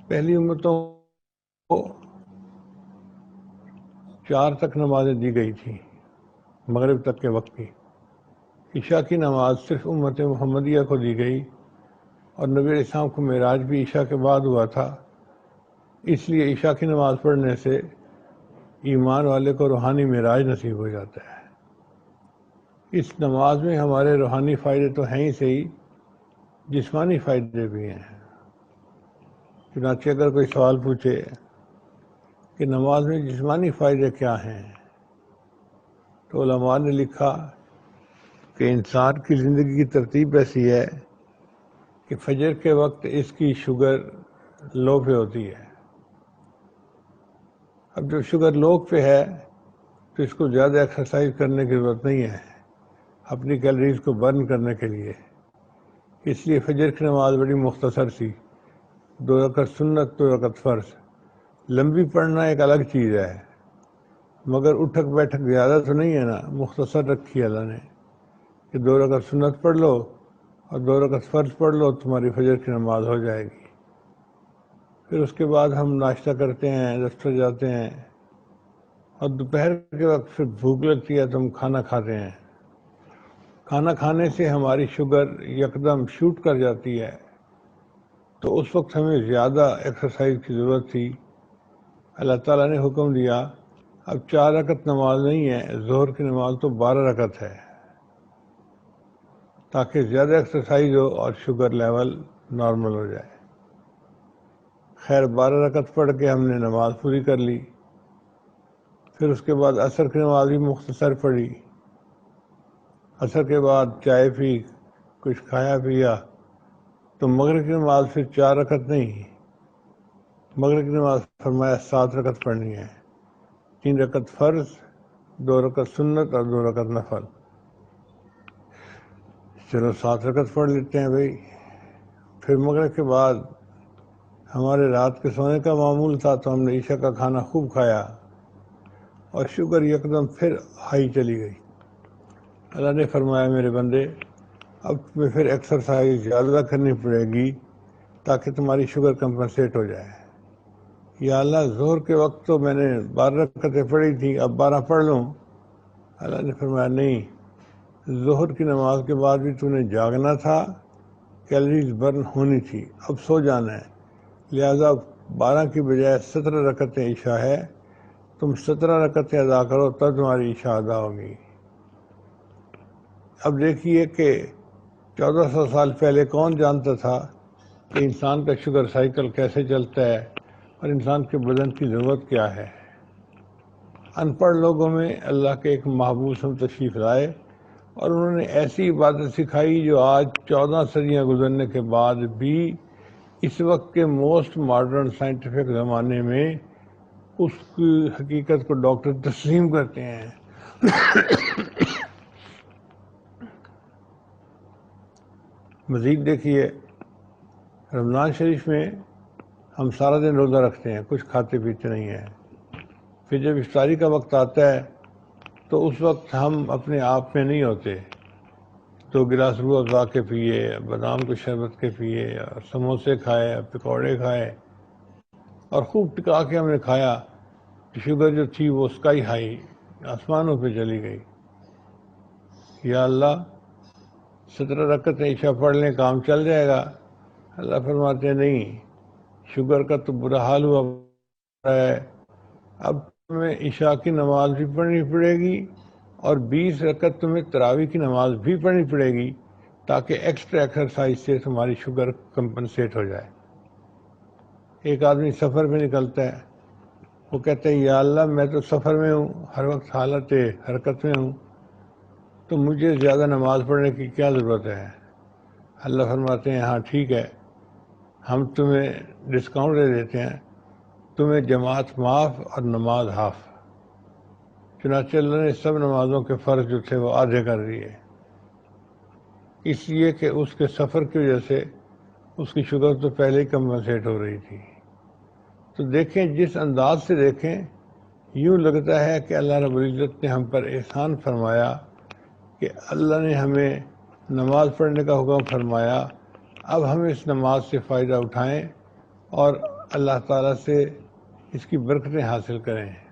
پہلی امتوں کو 4 تک نمازیں دی گئی تھیں مغرب تک کے وقت کی. عشاء کی نماز صرف امت محمدیہ کو دی گئی، اور نبی علیہ السلام کو معراج بھی عشاء کے بعد ہوا تھا. اس لیے عشاء کی نماز پڑھنے سے ایمان والے کو روحانی معراج نصیب ہو جاتا ہے. اس نماز میں ہمارے روحانی فائدے تو ہیں ہی صحیح، جسمانی فائدے بھی ہیں. چنانچہ اگر کوئی سوال پوچھے کہ نماز میں جسمانی فائدے کیا ہیں، تو علماء نے لکھا کہ انسان کی زندگی کی ترتیب ایسی ہے کہ فجر کے وقت اس کی شوگر لو پہ ہوتی ہے. اب جب شوگر لو پہ ہے تو اس کو زیادہ ایکسرسائز کرنے کی ضرورت نہیں ہے اپنی کیلریز کو برن کرنے کے لیے. اس لیے فجر کی نماز بڑی مختصر سی، 2 رکعت سنت 2 رکعت فرض. لمبی پڑھنا ایک الگ چیز ہے، مگر اٹھک بیٹھک زیادہ تو نہیں ہے نا، مختصر رکھی اللہ نے کہ 2 رکعت سنت پڑھ لو اور 2 رکعت فرض پڑھ لو، تمہاری فجر کی نماز ہو جائے گی. پھر اس کے بعد ہم ناشتہ کرتے ہیں، دفتر جاتے ہیں، اور دوپہر کے وقت پھر بھوک لگتی ہے تو ہم کھانا کھاتے ہیں. کھانا کھانے سے ہماری شوگر یکدم شوٹ کر جاتی ہے، تو اس وقت ہمیں زیادہ ایکسرسائز کی ضرورت تھی. اللہ تعالیٰ نے حکم دیا اب 4 رکعت نماز نہیں ہے، ظہر کی نماز تو 12 رکعت ہے، تاکہ زیادہ ایکسرسائز ہو اور شوگر لیول نارمل ہو جائے. خیر 12 رکعت پڑھ کے ہم نے نماز پوری کر لی. پھر اس کے بعد عصر کی نماز بھی مختصر پڑھی. عصر کے بعد چائے پی، کچھ کھایا پیا، تو مغرب کی نماز پھر 4 رکعت نہیں، مغرب کی نماز فرمایا 7 رکعت پڑھنی ہے. 3 رکعت فرض، 2 رکعت سنت اور 2 رکعت نفل. چلو 7 رکعت پڑھ لیتے ہیں بھائی. پھر مغرب کے بعد ہمارے رات کے سونے کا معمول تھا، تو ہم نے عشاء کا کھانا خوب کھایا اور شوگر یکدم پھر ہائی چلی گئی. اللہ نے فرمایا میرے بندے اب تمہیں پھر ایکسرسائز زیادہ کرنی پڑے گی تاکہ تمہاری شوگر کمپنسیٹ ہو جائے. یا اللہ ظہر کے وقت تو میں نے 12 رکعتیں پڑھی تھی، اب 12 پڑھ لوں. اللہ نے فرمایا نہیں، ظہر کی نماز کے بعد بھی تو نے جاگنا تھا، کیلریز برن ہونی تھی، اب سو جانا ہے. لہذا 12 کی بجائے 17 رکعتیں عشاء ہے، تم 17 رکعتیں ادا کرو تب تمہاری عشاء ادا ہوگی. اب دیکھیے کہ 1400 سال پہلے کون جانتا تھا کہ انسان کا شوگر سائیکل کیسے چلتا ہے اور انسان کے بدن کی ضرورت کیا ہے. ان پڑھ لوگوں میں اللہ کے ایک محبوب ہم تشریف لائے اور انہوں نے ایسی عبادت سکھائی جو آج 14 صدیاں گزرنے کے بعد بھی اس وقت کے موسٹ ماڈرن سائنٹیفک زمانے میں اس کی حقیقت کو ڈاکٹر تسلیم کرتے ہیں. مزید دیکھیے رمضان شریف میں ہم سارا دن روزہ رکھتے ہیں، کچھ کھاتے پیتے نہیں ہیں. پھر جب افطاری کا وقت آتا ہے تو اس وقت ہم اپنے آپ میں نہیں ہوتے. 2 گلاس روح افزا کے پیے، بادام کے شربت کے پیے، سموسے کھائے، پکوڑے کھائے اور خوب ٹکا کے ہم نے کھایا. شوگر جو تھی وہ اسکائی ہائی آسمانوں پہ چلی گئی. یا اللہ 17 رکعتیں عشاء پڑھ لیں کام چل جائے گا. اللہ فرماتے ہیں نہیں، شوگر کا تو برا حال ہوا ہے، اب تمہیں عشاء کی نماز بھی پڑھنی پڑے گی اور 20 رکعت تمہیں تراویح کی نماز بھی پڑھنی پڑے گی تاکہ ایکسٹرا ایکسرسائز سے تمہاری شوگر کمپنسیٹ ہو جائے. ایک آدمی سفر میں نکلتا ہے، وہ کہتا ہے یا اللہ میں تو سفر میں ہوں، ہر وقت حالت حرکت میں ہوں، تو مجھے زیادہ نماز پڑھنے کی کیا ضرورت ہے. اللہ فرماتے ہیں ہاں ٹھیک ہے، ہم تمہیں ڈسکاؤنٹ دے دیتے ہیں، تمہیں جماعت معاف اور نماز ہاف. چنانچہ اللہ نے سب نمازوں کے فرض جو تھے وہ آدھے کر دیے، اس لیے کہ اس کے سفر کی وجہ سے اس کی شوگر تو پہلے ہی کمپنسیٹ ہو رہی تھی. تو دیکھیں جس انداز سے دیکھیں یوں لگتا ہے کہ اللہ رب العزت نے ہم پر احسان فرمایا کہ اللہ نے ہمیں نماز پڑھنے کا حکم فرمایا. اب ہم اس نماز سے فائدہ اٹھائیں اور اللہ تعالیٰ سے اس کی برکتیں حاصل کریں۔